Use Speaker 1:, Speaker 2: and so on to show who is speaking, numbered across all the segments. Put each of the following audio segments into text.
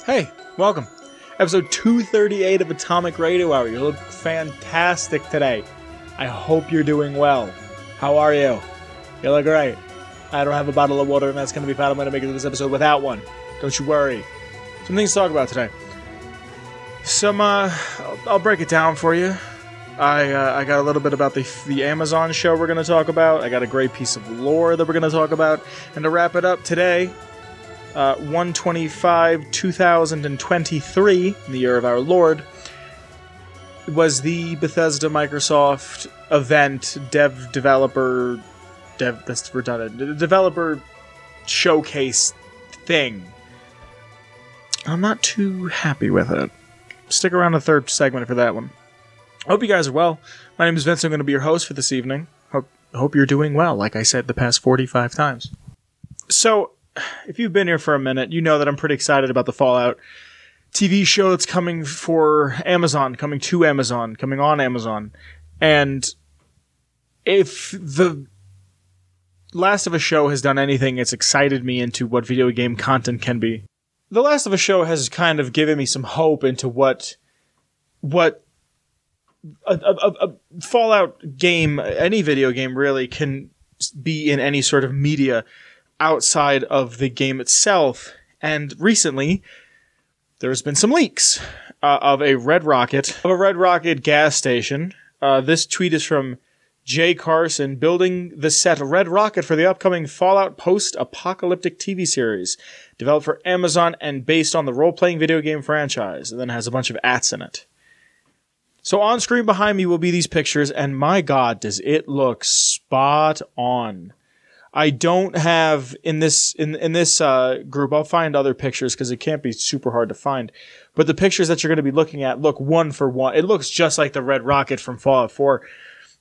Speaker 1: Hey, welcome. Episode 238 of Atomic Radio Hour. You look fantastic today. I hope you're doing well. How are you? You look great. I don't have a bottle of water, and that's going to be fine. I'm going to make it to this episode without one. Don't you worry. Some things to talk about today. I'll break it down for you. I got a little bit about the Amazon show we're going to talk about. I got a great piece of lore that we're going to talk about. And to wrap it up today, 1/25/2023, in the year of our Lord, was the Bethesda Microsoft event, developer showcase thing. I'm not too happy with it. Stick around the third segment for that one. I hope you guys are well. My name is Vince. I'm going to be your host for this evening. Hope you're doing well, like I said the past 45 times. So, if you've been here for a minute, you know that I'm pretty excited about the Fallout TV show that's coming for Amazon, coming on Amazon. And if the Last of Us show has done anything, it's excited me into what video game content can be. The Last of Us show has kind of given me some hope into what a Fallout game, any video game really, can be in any sort of media outside of the game itself. And recently, there's been some leaks of a Red Rocket gas station. This tweet is from Jay Carson, building the set Red Rocket for the upcoming Fallout post-apocalyptic TV series, developed for Amazon and based on the role-playing video game franchise, and then has a bunch of ats in it. So on screen behind me will be these pictures, and my God, does it look spot on. I don't have in this group. I'll find other pictures because it can't be super hard to find. But the pictures that you're going to be looking at look one for one. It looks just like the Red Rocket from Fallout 4.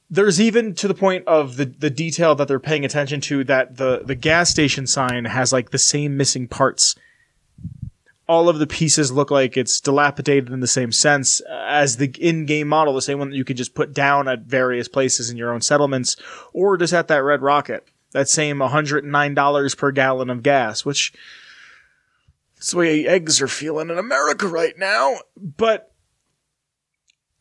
Speaker 1: There's even to the point of the detail that they're paying attention to that the gas station sign has like the same missing parts. All of the pieces look like it's dilapidated in the same sense as the in-game model, the same one that you could just put down at various places in your own settlements, or just at that Red Rocket. That same $109 per gallon of gas, which that's the way eggs are feeling in America right now. But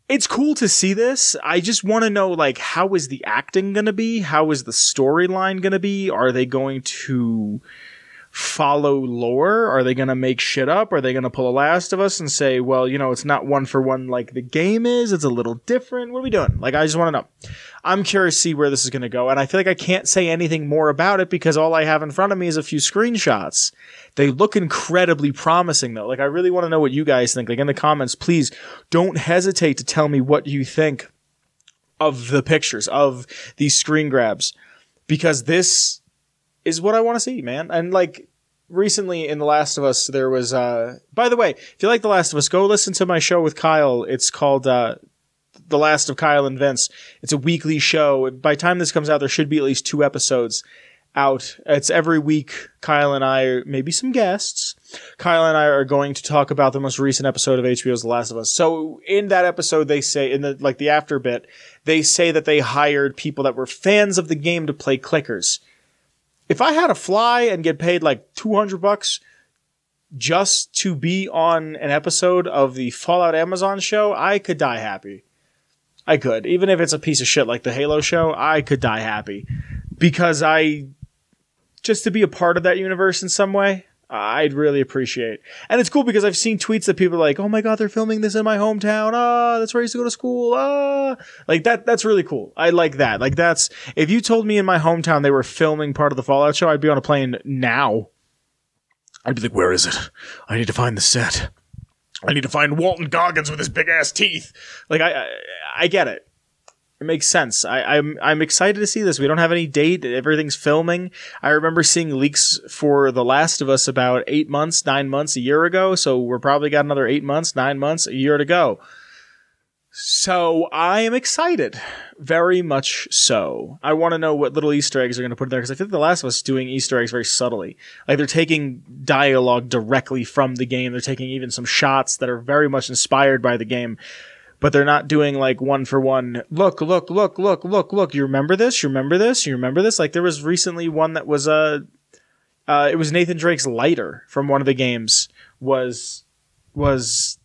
Speaker 1: it's cool to see this. I just want to know, like, how is the acting going to be? How is the storyline going to be? Are they going to follow lore? Are they going to make shit up? Are they going to pull a Last of Us and say, well, you know, it's not one for one like the game is. It's a little different. What are we doing? Like, I just want to know. I'm curious to see where this is going to go. And I feel like I can't say anything more about it because all I have in front of me is a few screenshots. They look incredibly promising, though. Like, I really want to know what you guys think. Like, in the comments, please don't hesitate to tell me what you think of the pictures, of these screen grabs, because this is what I want to see, man. And like recently in The Last of Us, there was, by the way, if you like The Last of Us, go listen to my show with Kyle. It's called, The Last of Kyle and Vince. It's a weekly show. By the time this comes out, there should be at least 2 episodes out. It's every week. Kyle and I, maybe some guests, Kyle and I are going to talk about the most recent episode of HBO's The Last of Us. So in that episode, they say, in the after bit, they say that they hired people that were fans of the game to play clickers. If I had to fly and get paid like $200 just to be on an episode of the Fallout Amazon show, I could die happy. I could. Even if it's a piece of shit like the Halo show, I could die happy. Because just to be a part of that universe in some way, I'd really appreciate. And it's cool because I've seen tweets that people are like, oh my God, they're filming this in my hometown. That's where I used to go to school. Like that's really cool. I like that. Like if you told me in my hometown they were filming part of the Fallout show, I'd be on a plane now. I'd be like, where is it? I need to find the set. I need to find Walton Goggins with his big ass teeth. Like I get it. It makes sense. I'm excited to see this. We don't have any date. Everything's filming. I remember seeing leaks for The Last of Us about 8 months, 9 months, a year ago. So we're probably got another 8 months, 9 months, a year to go. So I am excited. Very much so. I want to know what little Easter eggs are going to put in there, because I think The Last of Us is doing Easter eggs very subtly. Like, they're taking dialogue directly from the game. They're taking even some shots that are very much inspired by the game. But they're not doing like one for one. Look. You remember this? You remember this? You remember this? Like, there was recently one that was it was Nathan Drake's lighter from one of the games was was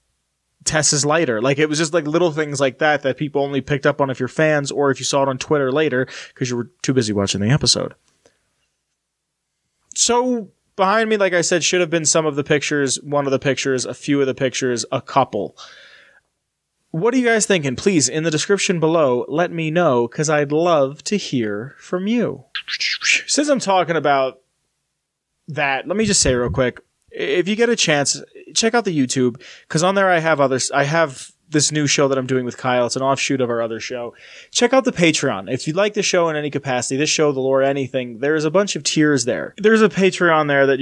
Speaker 1: Tess's lighter. Like, it was just like little things like that that people only picked up on if you're fans or if you saw it on Twitter later because you were too busy watching the episode. So behind me, like I said, should have been some of the pictures, one of the pictures, a few of the pictures, a couple. What are you guys thinking? Please, in the description below, let me know, because I'd love to hear from you. Since I'm talking about that, let me just say real quick, if you get a chance, check out the YouTube, because on there I have this new show that I'm doing with Kyle. It's an offshoot of our other show. Check out the Patreon. If you like the show in any capacity, this show, the lore, anything, there's a bunch of tiers there. There's a Patreon there that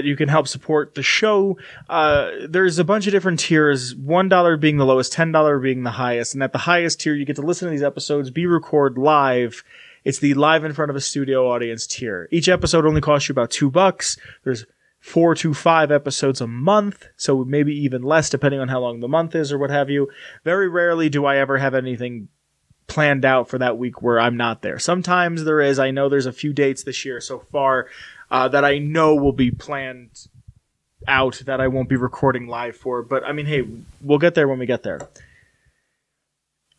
Speaker 1: you can help support the show. There's a bunch of different tiers, $1 being the lowest, $10 being the highest. And at the highest tier, you get to listen to these episodes, be recorded live. It's the live in front of a studio audience tier. Each episode only costs you about $2. There's 4 to 5 episodes a month, so maybe even less depending on how long the month is or what have you. Very rarely do I ever have anything planned out for that week where I'm not there. Sometimes there is. I know there's a few dates this year so far that I know will be planned out that I won't be recording live for, but I mean, hey, we'll get there when we get there.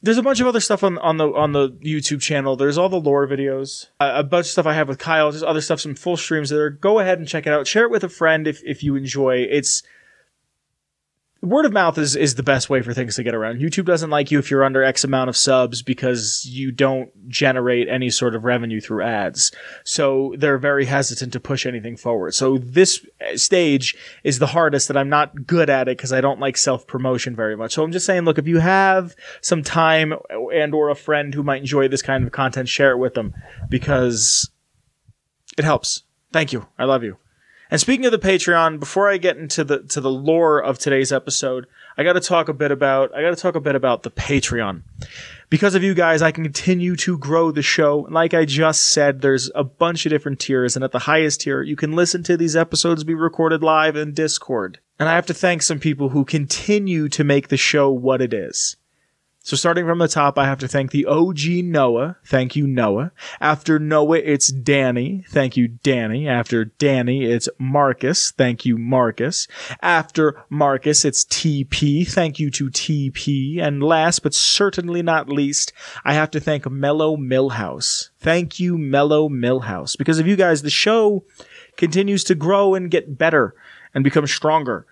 Speaker 1: There's a bunch of other stuff on the YouTube channel. There's all the lore videos, a bunch of stuff I have with Kyle, just other stuff, some full streams there. Go ahead and check it out. Share it with a friend if you enjoy. It's word of mouth is the best way for things to get around. YouTube doesn't like you if you're under X amount of subs because you don't generate any sort of revenue through ads. So they're very hesitant to push anything forward. So this stage is the hardest, and I'm not good at it because I don't like self-promotion very much. So I'm just saying, look, if you have some time and or a friend who might enjoy this kind of content, share it with them because it helps. Thank you. I love you. And speaking of the Patreon, before I get into the lore of today's episode, I got to talk a bit about the Patreon. Because of you guys, I can continue to grow the show. Like I just said, there's a bunch of different tiers, and at the highest tier, you can listen to these episodes be recorded live in Discord. And I have to thank some people who continue to make the show what it is. So starting from the top, I have to thank the OG Noah. Thank you, Noah. After Noah, it's Danny. Thank you, Danny. After Danny, it's Marcus. Thank you, Marcus. After Marcus, it's TP. Thank you to TP. And last, but certainly not least, I have to thank Mellow Millhouse. Thank you, Mellow Millhouse. Because of you guys, the show continues to grow and get better and become stronger.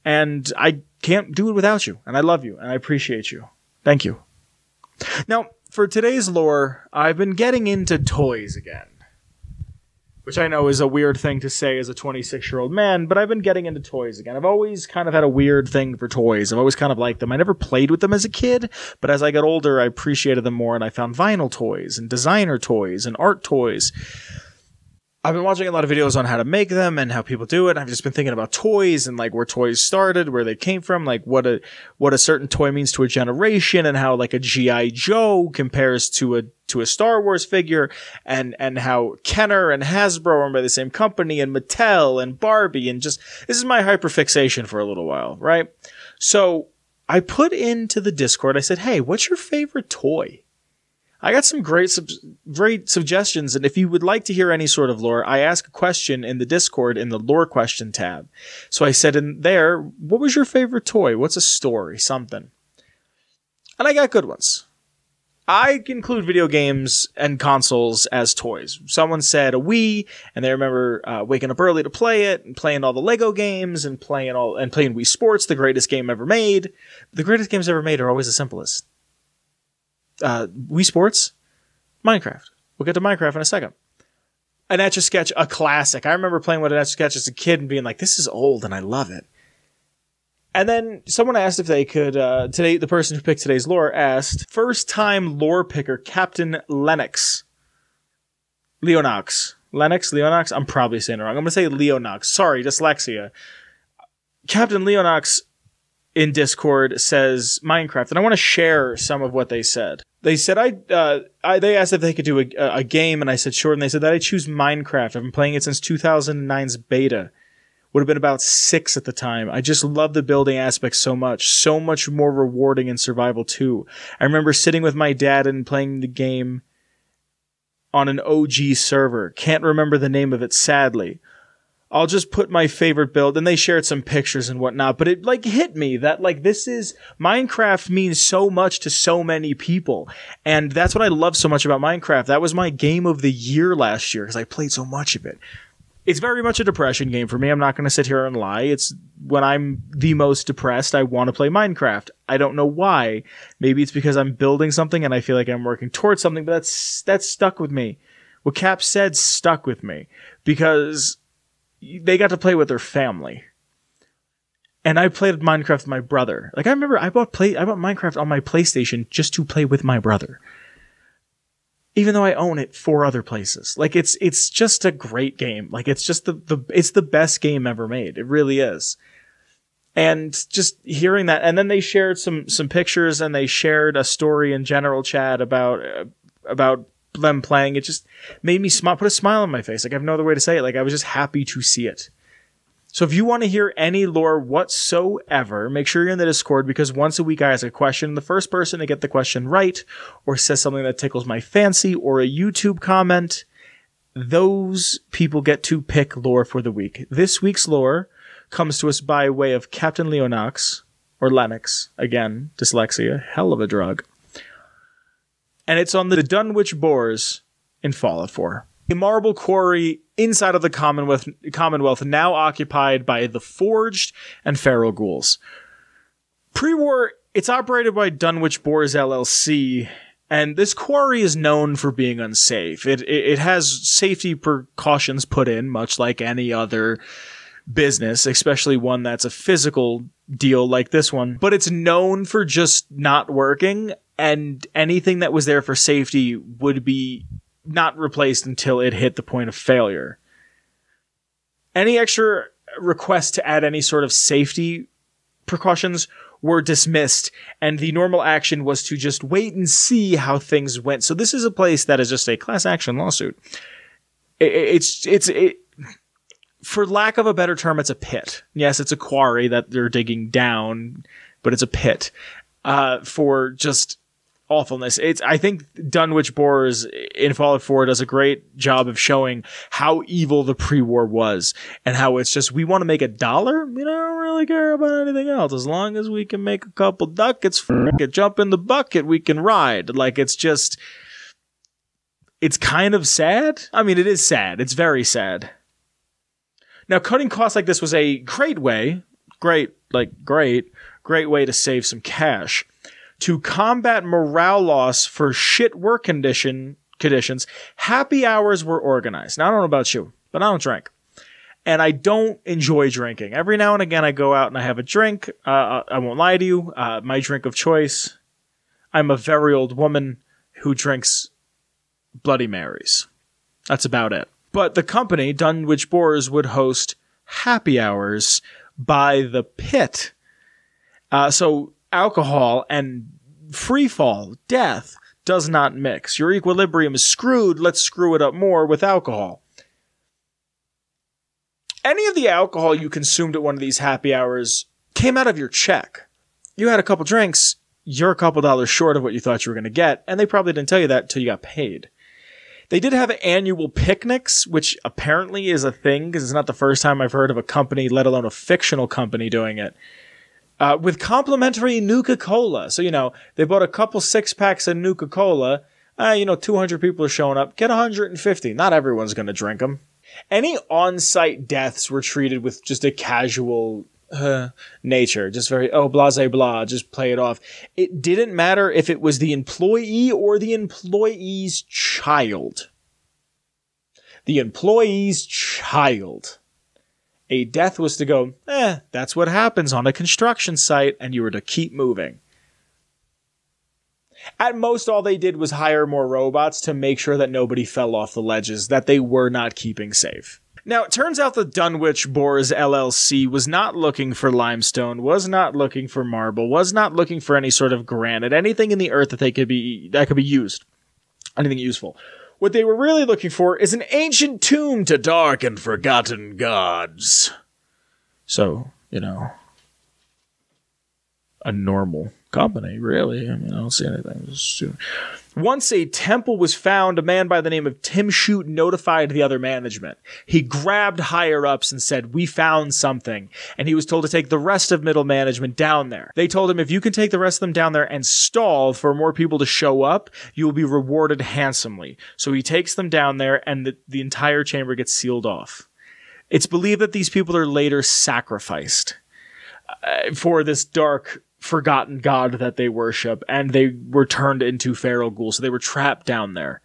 Speaker 1: And I can't do it without you. And I love you. And I appreciate you. Thank you. Now, for today's lore, I've been getting into toys again. Which I know is a weird thing to say as a 26-year-old man, but I've been getting into toys again. I've always kind of had a weird thing for toys. I've always kind of liked them. I never played with them as a kid, but as I got older, I appreciated them more, and I found vinyl toys, and designer toys, and art toys. I've been watching a lot of videos on how to make them and how people do it. I've just been thinking about toys and like where toys started, where they came from, like what a certain toy means to a generation, and how like a G.I. Joe compares to a Star Wars figure, and how Kenner and Hasbro are owned by the same company, and Mattel and Barbie, and just this is my hyperfixation for a little while, right? So I put into the Discord, I said, hey, what's your favorite toy? I got some great suggestions, and if you would like to hear any sort of lore, I ask a question in the Discord in the lore question tab. So I said in there, what was your favorite toy? What's a story? Something. And I got good ones. I include video games and consoles as toys. Someone said a Wii, and they remember waking up early to play it, and playing all the Lego games, and playing Wii Sports, the greatest game ever made. The greatest games ever made are always the simplest. Wii Sports, Minecraft. We'll get to Minecraft in a second. An Etch-a-Sketch, a classic. I remember playing with an Etch-a-Sketch as a kid and being like, this is old and I love it. And then someone asked if they could, the person who picked today's lore asked, first time lore picker, Captain Lennox. Leonox. Leonox? I'm probably saying it wrong. I'm going to say Leonox. Sorry, dyslexia. Captain Leonox in Discord says Minecraft, and I want to share some of what they said. They said they asked if they could do a game, and I said sure, and they said that I choose Minecraft. I've been playing it since 2009's beta. Would have been about 6 at the time. I just love the building aspect so much more rewarding in Survival 2. I remember sitting with my dad and playing the game on an OG server. Can't remember the name of it, sadly. I'll just put my favorite build, and they shared some pictures and whatnot, but it like hit me that like this is Minecraft means so much to so many people. And that's what I love so much about Minecraft. That was my game of the year last year because I played so much of it. It's very much a depression game for me. I'm not going to sit here and lie. It's when I'm the most depressed, I want to play Minecraft. I don't know why. Maybe it's because I'm building something and I feel like I'm working towards something, but that's stuck with me. What Cap said stuck with me because they got to play with their family. And I played Minecraft with my brother. Like I remember I bought Minecraft on my PlayStation just to play with my brother. Even though I own it 4 other places. Like it's just a great game. Like it's just it's the best game ever made. It really is. And just hearing that, and then they shared some pictures and they shared a story in general chat about them playing. It just made me smile, put a smile on my face. Like I have no other way to say it. Like I was just happy to see it. So if you want to hear any lore whatsoever, make sure you're in the Discord because once a week I ask a question. The first person to get the question right or says something that tickles my fancy or a YouTube comment, those people get to pick lore for the week. This week's lore comes to us by way of Captain Leonox, or Lennox. Again, dyslexia, hell of a drug. And it's on the Dunwich Boars in Fallout 4. A marble quarry inside of the Commonwealth now occupied by the Forged and Feral Ghouls. Pre-war, it's operated by Dunwich Boars LLC, and this quarry is known for being unsafe. It has safety precautions put in, much like any other business, especially one that's a physical deal like this one. But it's known for just not working, and anything that was there for safety would be not replaced until it hit the point of failure. Any extra requests to add any sort of safety precautions were dismissed, and the normal action was to just wait and see how things went. So this is a place that is just a class action lawsuit. It's for lack of a better term, it's a pit. Yes, it's a quarry that they're digging down, but it's a pit for just awfulness. I think Dunwich Boars in Fallout 4 does a great job of showing how evil the pre-war was and how it's just, we want to make $1. We don't really care about anything else. As long as we can make a couple ducats, jump in the bucket, we can ride. Like, it's just, it's kind of sad. I mean, it is sad. It's very sad. Now, cutting costs like this was a great way to save some cash. To combat morale loss for shit work conditions, happy hours were organized. Now, I don't know about you, but I don't drink. And I don't enjoy drinking. Every now and again, I go out and I have a drink. I won't lie to you. My drink of choice, I'm a very old woman who drinks Bloody Marys. That's about it. But the company, Dunwich Boars, would host happy hours by the pit. So alcohol and free fall, death, does not mix. Your equilibrium is screwed. Let's screw it up more with alcohol. Any of the alcohol you consumed at one of these happy hours came out of your check. You had a couple drinks, you're a couple dollars short of what you thought you were going to get, and they probably didn't tell you that until you got paid. They did have annual picnics, which apparently is a thing, because it's not the first time I've heard of a company, let alone a fictional company, doing it. With complimentary Nuka-Cola. So, they bought a couple 6-packs of Nuka-Cola. 200 people are showing up. Get 150. Not everyone's going to drink them. Any on-site deaths were treated with just a casual nature. Just very, blase blah, just play it off. It didn't matter if it was the employee or the employee's child. The employee's child. A death was to go, that's what happens on a construction site, and you were to keep moving. At most, all they did was hire more robots to make sure that nobody fell off the ledges, that they were not keeping safe. Now, it turns out the Dunwich Boars LLC was not looking for limestone, was not looking for marble, was not looking for any sort of granite, anything in the earth that could be used, anything useful. What they were really looking for is an ancient tomb to dark and forgotten gods. So, a normal company, really. I mean, I don't see anything. Once a temple was found, a man by the name of Tim Shute notified the other management. He grabbed higher-ups and said, "We found something." And he was told to take the rest of middle management down there. They told him, if you can take the rest of them down there and stall for more people to show up, you will be rewarded handsomely. So he takes them down there, and the entire chamber gets sealed off. It's believed that these people are later sacrificed for this dark, forgotten god that they worship, and they were turned into feral ghouls, so they were trapped down there.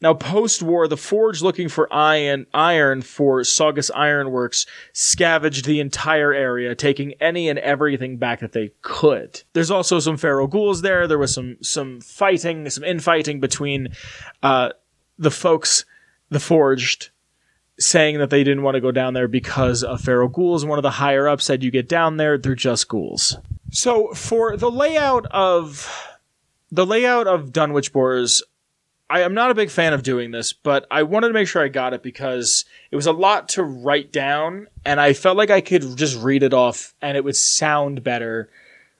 Speaker 1: Now, post-war, the Forge, looking for iron for Saugus Ironworks, scavenged the entire area, taking any and everything back that they could. There's also some feral ghouls there. There was some fighting, some infighting between the folks, the Forged, saying that they didn't want to go down there because of feral ghouls. One of the higher-ups said, you get down there, they're just ghouls. So for the layout of Dunwich Boars, I am not a big fan of doing this, but I wanted to make sure I got it because it was a lot to write down, and I felt like I could just read it off and it would sound better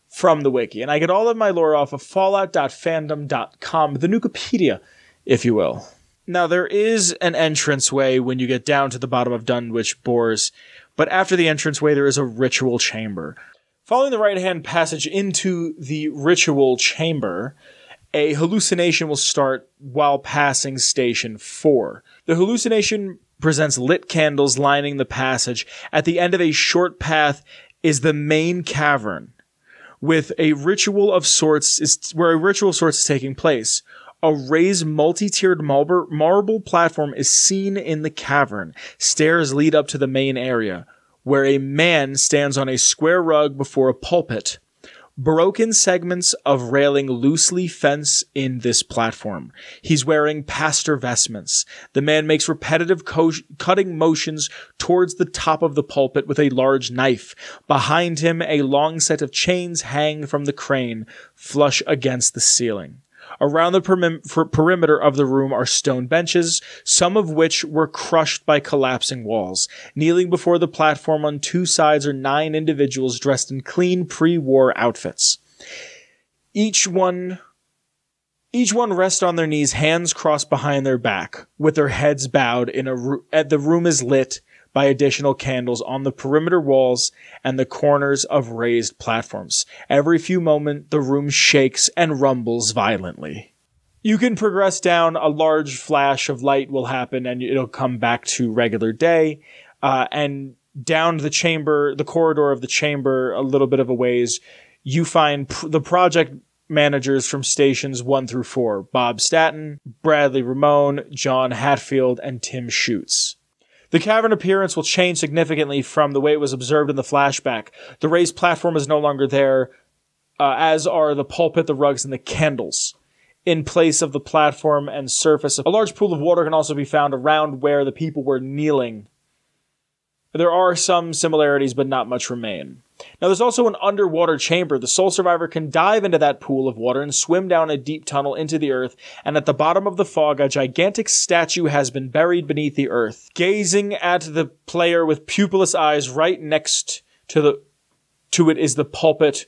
Speaker 1: from the wiki. And I get all of my lore off of fallout.fandom.com, the Nukipedia, if you will. Now, there is an entranceway when you get down to the bottom of Dunwich Boars, but after the entranceway, there is a ritual chamber. Following the right-hand passage into the ritual chamber, a hallucination will start while passing Station 4. The hallucination presents lit candles lining the passage. At the end of a short path is the main cavern, with a ritual of sorts is taking place. A raised multi-tiered marble platform is seen in the cavern. Stairs lead up to the main area, where a man stands on a square rug before a pulpit. Broken segments of railing loosely fence in this platform. He's wearing pastor vestments. The man makes repetitive cutting motions towards the top of the pulpit with a large knife. Behind him, a long set of chains hang from the crane, flush against the ceiling. Around the perimeter of the room are stone benches, some of which were crushed by collapsing walls. Kneeling before the platform on two sides are 9 individuals dressed in clean pre-war outfits. Each one rests on their knees, hands crossed behind their back, with their heads bowed. The room is lit by additional candles on the perimeter walls and the corners of raised platforms. Every few moments, the room shakes and rumbles violently. You can progress down, a large flash of light will happen, and it'll come back to regular day. And down the chamber, the corridor of the chamber, a little bit of a ways, you find the project managers from stations 1 through 4. Bob Staton, Bradley Ramone, John Hatfield, and Tim Shutes. The cavern appearance will change significantly from the way it was observed in the flashback. The raised platform is no longer there, as are the pulpit, the rugs, and the candles. In place of the platform and surface, a large pool of water can also be found around where the people were kneeling. There are some similarities, but not much remain. Now, there's also an underwater chamber. The sole survivor can dive into that pool of water and swim down a deep tunnel into the earth, and at the bottom of the fog, a gigantic statue has been buried beneath the earth. Gazing at the player with pupilless eyes, right next to it is the pulpit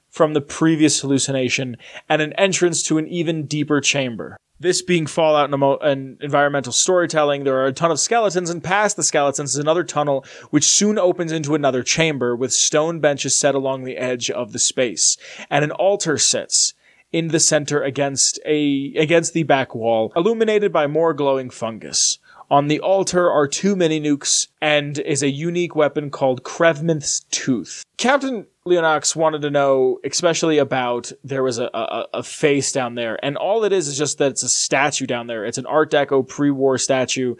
Speaker 1: from the previous hallucination, and an entrance to an even deeper chamber. This being Fallout and environmental storytelling, there are a ton of skeletons, and past the skeletons is another tunnel, which soon opens into another chamber with stone benches set along the edge of the space. And an altar sits in the center against the back wall, illuminated by more glowing fungus. On the altar are 2 mini-nukes and is a unique weapon called Krevminth's Tooth. Captain Leonox wanted to know, especially about, there was a face down there, and all it is just that it's a statue down there. It's an Art Deco pre-war statue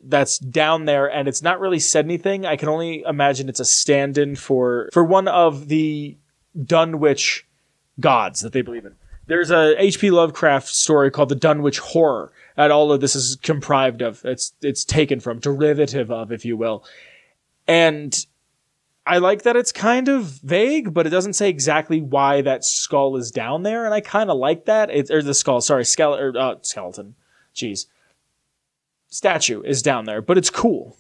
Speaker 1: that's down there, and it's not really said anything. I can only imagine it's a stand-in for one of the Dunwich gods that they believe in. There's a H.P. Lovecraft story called The Dunwich Horror, and all of this is comprised of. It's taken from, derivative of, if you will. And I like that it's kind of vague, but it doesn't say exactly why that skull is down there, and I kind of like that. Skeleton. Jeez. Statue is down there, but it's cool.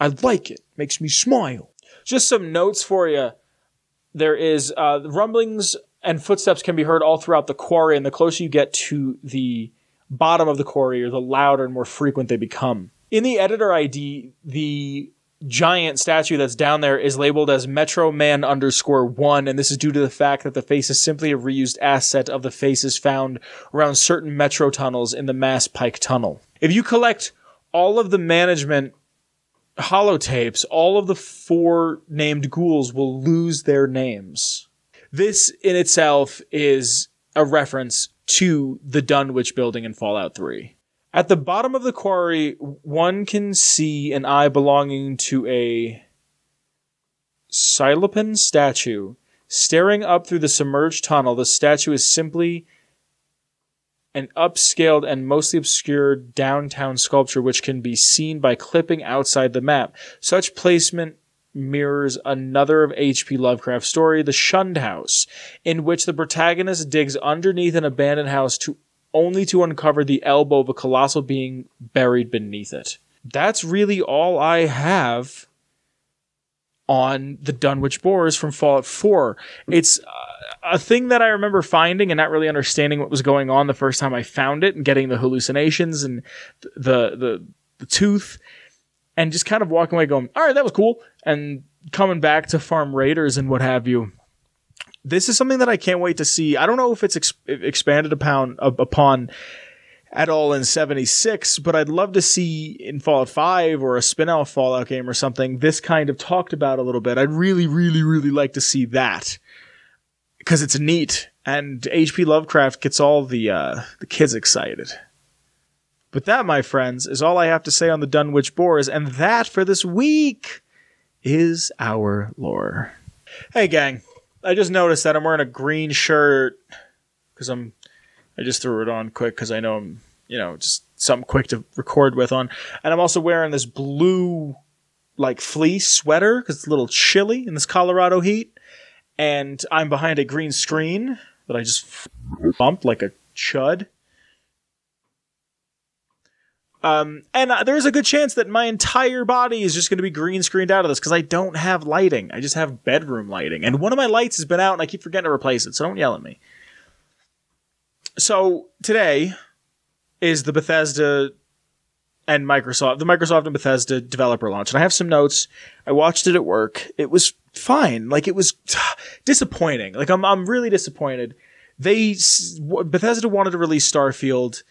Speaker 1: I like it. Makes me smile. Just some notes for you. there is rumblings and footsteps can be heard all throughout the quarry, and the closer you get to the bottom of the quarry, the louder and more frequent they become. In the editor ID, the giant statue that's down there is labeled as Metro Man _1, and this is due to the fact that the face is simply a reused asset of the faces found around certain metro tunnels in the Mass Pike Tunnel. If you collect all of the management holotapes, all of the 4 named ghouls will lose their names. This in itself is a reference to the Dunwich building in Fallout 3. At the bottom of the quarry, one can see an eye belonging to a Silopan statue. Staring up through the submerged tunnel, the statue is simply an upscaled and mostly obscured downtown sculpture which can be seen by clipping outside the map. Such placement mirrors another of H.P. Lovecraft's story, The Shunned House, in which the protagonist digs underneath an abandoned house only to uncover the elbow of a colossal being buried beneath it. That's really all I have on the Dunwich Boars from Fallout 4. It's a thing that I remember finding and not really understanding what was going on the first time I found it, and getting the hallucinations and the tooth, and just kind of walking away going, all right, that was cool, and coming back to farm raiders and what have you. This is something that I can't wait to see. I don't know if it's expanded upon at all in 76, but I'd love to see in Fallout 5 or a spin-off Fallout game or something this kind of talked about a little bit. I'd really, really, really like to see that, because it's neat, and H.P. Lovecraft gets all the kids excited. But that, my friends, is all I have to say on the Dunwich Boars, and that for this week is our lore. Hey, gang. I just noticed that I'm wearing a green shirt because I just threw it on quick because I know I'm, just something quick to record with on. And I'm also wearing this blue, fleece sweater because it's a little chilly in this Colorado heat. And I'm behind a green screen that I just bumped like a chud. And there's a good chance that my entire body is just going to be green screened out of this because I don't have lighting. I just have bedroom lighting. And one of my lights has been out and I keep forgetting to replace it, so don't yell at me. So today is the Bethesda and Microsoft, the Microsoft and Bethesda developer launch. And I have some notes. I watched it at work. It was fine. It was disappointing. I'm really disappointed. Bethesda wanted to release Starfield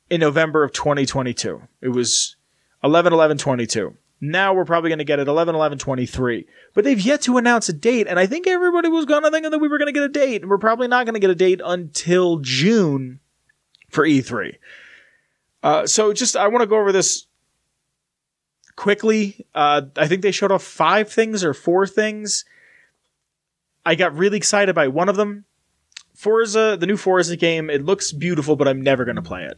Speaker 1: in November of 2022. It was 11/11/22. Now we're probably going to get it 11/11/23. But they've yet to announce a date, and I think everybody was going to think that we were going to get a date, and we're probably not going to get a date until June for E3. So I want to go over this quickly. I think they showed off 5 things or 4 things. I got really excited by one of them. Forza, the new Forza game, it looks beautiful, but I'm never going to play it.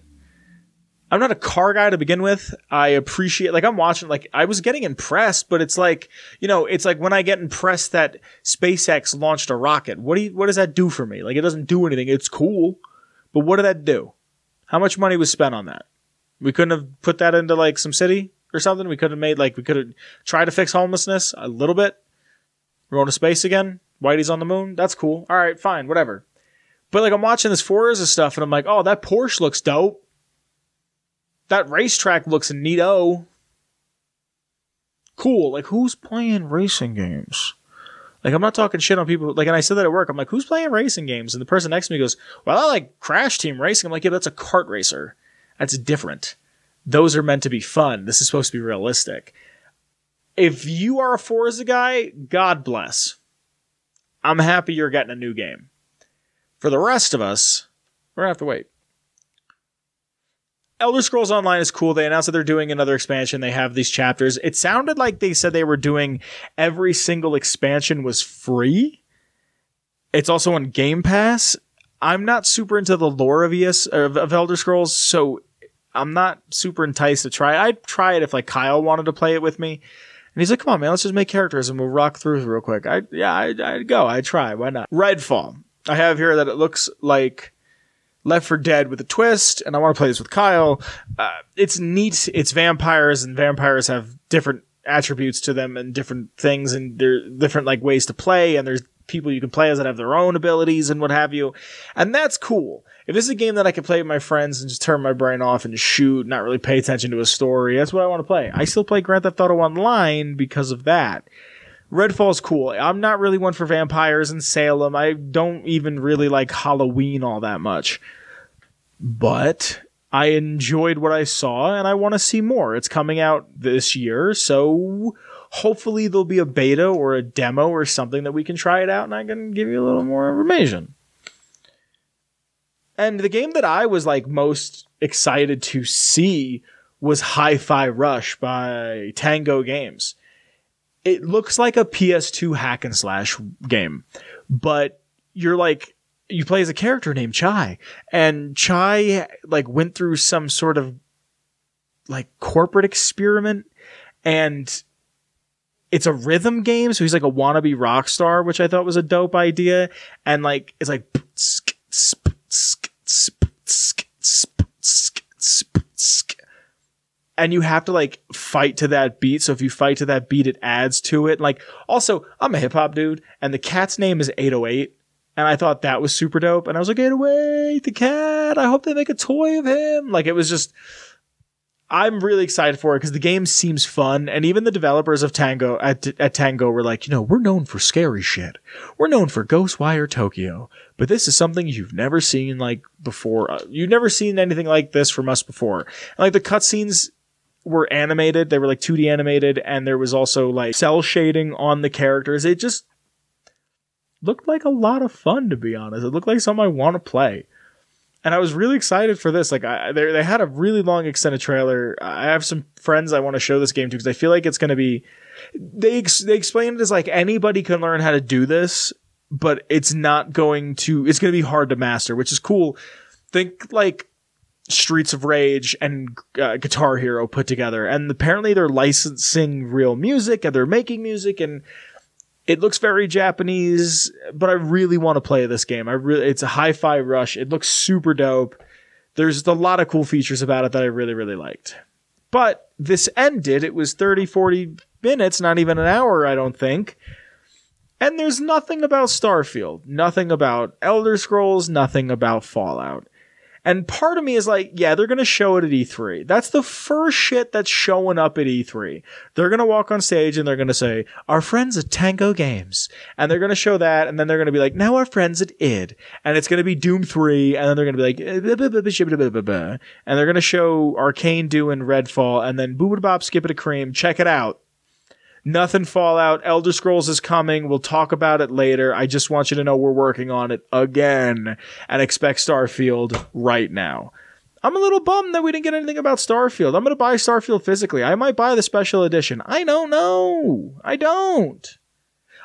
Speaker 1: I'm not a car guy to begin with. I appreciate, I'm watching, I was getting impressed, but it's it's like when I get impressed that SpaceX launched a rocket. What does that do for me? It doesn't do anything. It's cool, but what did that do? How much money was spent on that? We couldn't have put that into some city or something. We could have made we could have tried to fix homelessness a little bit. We're going to space again. Whitey's on the moon. That's cool. All right, fine, whatever. But I'm watching this Forza stuff and I'm like, oh, that Porsche looks dope. That racetrack looks neato. Cool. Who's playing racing games? I'm not talking shit on people. And I said that at work. I'm like, who's playing racing games? And the person next to me goes, well, I like Crash Team Racing. I'm like, yeah, that's a kart racer. That's different. Those are meant to be fun. This is supposed to be realistic. If you are a Forza guy, God bless. I'm happy you're getting a new game. For the rest of us, we're going to have to wait. Elder Scrolls Online is cool. They announced that they're doing another expansion. They have these chapters. It sounded like they said they were doing every single expansion was free. It's also on Game Pass. I'm not super into the lore of Elder Scrolls, so I'm not super enticed to try it. I'd try it if Kyle wanted to play it with me. And he's like, come on, man, let's just make characters and we'll rock through real quick. I'd go. I'd try. Why not? Redfall. I have here that it looks like Left 4 Dead with a twist, and I want to play this with Kyle. It's neat. It's vampires, and vampires have different attributes to them and different things, and there are different ways to play, and there's people you can play as that have their own abilities and what have you. And that's cool. If this is a game that I can play with my friends and just turn my brain off and shoot, not really pay attention to a story, that's what I want to play. I still play Grand Theft Auto Online because of that. Redfall's cool. I'm not really one for vampires and Salem. I don't even really like Halloween all that much. But I enjoyed what I saw, and I want to see more. It's coming out this year, so hopefully there'll be a beta or a demo or something that we can try it out, and I can give you a little more information. And the game that I was like most excited to see was Hi-Fi Rush by Tango Games. It looks like a PS2 hack and slash game, but you play as a character named Chai, and Chai like went through some sort of like corporate experiment, and it's a rhythm game. So he's like a wannabe rock star, which I thought was a dope idea. And like, it's like, and you have to like fight to that beat. So if you fight to that beat, it adds to it. Like, also, I'm a hip hop dude, and the cat's name is 808. And I thought that was super dope. And I was like, 808, the cat. I hope they make a toy of him. Like, it was just, I'm really excited for it because the game seems fun. And even the developers of Tango at Tango were like, we're known for scary shit. We're known for Ghostwire Tokyo. But this is something you've never seen like before. You've never seen anything like this from us before. And like the cutscenes were animated. They were like 2D animated. And there was also like cell shading on the characters. It just looked like a lot of fun, to be honest. It looked like something I want to play. And I was really excited for this. Like, they had a really long extended trailer. I have some friends I want to show this game to because I feel like it's going to be... They explained it as like anybody can learn how to do this, but it's going to be hard to master, which is cool. Think like Streets of Rage and Guitar Hero put together. And apparently they're licensing real music and they're making music, and it looks very Japanese, but I really want to play this game. It's a Hi-Fi Rush. It looks super dope. There's a lot of cool features about it that I really, really liked. But this ended. It was 30, 40 minutes, not even an hour, I don't think. And there's nothing about Starfield, nothing about Elder Scrolls, nothing about Fallout. And part of me is like, yeah, they're going to show it at E3. That's the first shit that's showing up at E3. They're going to walk on stage and they're going to say, our friends at Tango Games. And they're going to show that, and then they're going to be like, now our friends at id. And it's going to be Doom 3, and then they're going to be like, and they're going to show Arcane doing Redfall, and then boo-bop skip it a cream, check it out. Nothing Fallout. Elder Scrolls is coming. We'll talk about it later. I just want you to know we're working on it again, and expect Starfield right now. I'm a little bummed that we didn't get anything about Starfield. I'm going to buy Starfield physically. I might buy the special edition. I don't know. I don't.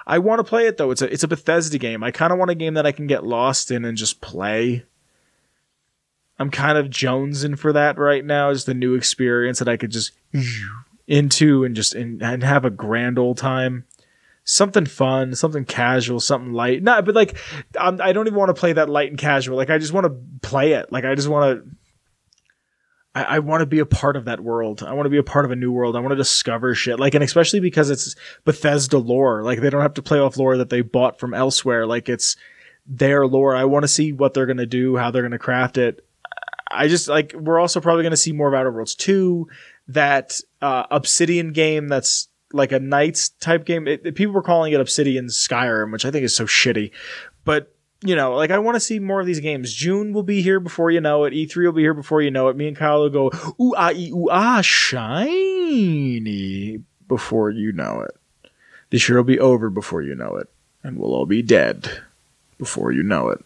Speaker 1: I want to play it though. It's a Bethesda game. I kind of want a game that I can get lost in and just play. I'm kind of jonesing for that right now. Just the new experience that I could just into and have a grand old time. Something fun, something casual, something light. No, but like, I don't even want to play that light and casual. Like, I just want to play it. Like, I just want to... I want to be a part of that world. I want to be a part of a new world. I want to discover shit. Like, and especially because it's Bethesda lore. Like, they don't have to play off lore that they bought from elsewhere. Like, it's their lore. I want to see what they're going to do, how they're going to craft it. I just, like, we're also probably going to see more of Outer Worlds 2, that Obsidian game that's like a Knights type game. People were calling it Obsidian Skyrim, which I think is so shitty. But, like, I want to see more of these games. June will be here before you know it. E3 will be here before you know it. Me and Kyle will go, ooh, shiny, before you know it. This year will be over before you know it. And we'll all be dead before you know it.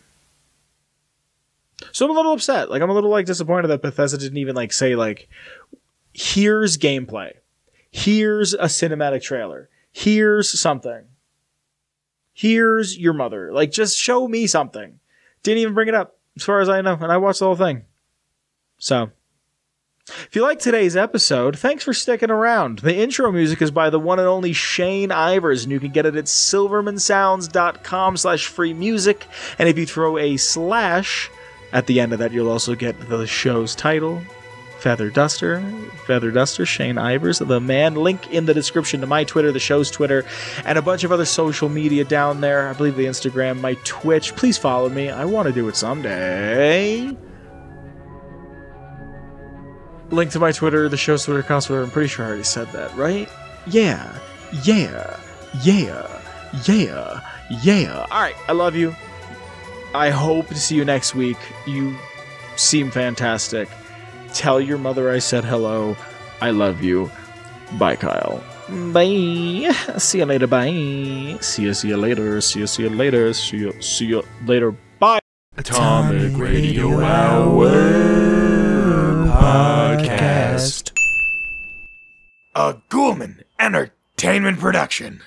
Speaker 1: So I'm a little upset. Like, I'm a little, like, disappointed that Bethesda didn't even, like, say, like, here's gameplay. Here's a cinematic trailer. Here's something. Here's your mother. Like, just show me something. Didn't even bring it up, as far as I know. And I watched the whole thing. So, if you like today's episode, thanks for sticking around. The intro music is by the one and only Shane Ivers, and you can get it at silvermansounds.com/free music. And if you throw a / at the end of that, you'll also get the show's title, Feather Duster, Shane Ivers, the man. Link in the description to my Twitter, the show's Twitter, and a bunch of other social media down there. I believe the Instagram, my Twitch. Please follow me. I want to do it someday. Link to my Twitter, the show's Twitter account. I'm pretty sure I already said that, right? Yeah. Alright, I love you. I hope to see you next week. You seem fantastic. Tell your mother I said hello. I love you. Bye, Kyle. Bye. See you later. Bye. See you later. See you later. See you later. Bye.
Speaker 2: Atomic Radio Hour Podcast. A Ghoulman Entertainment production.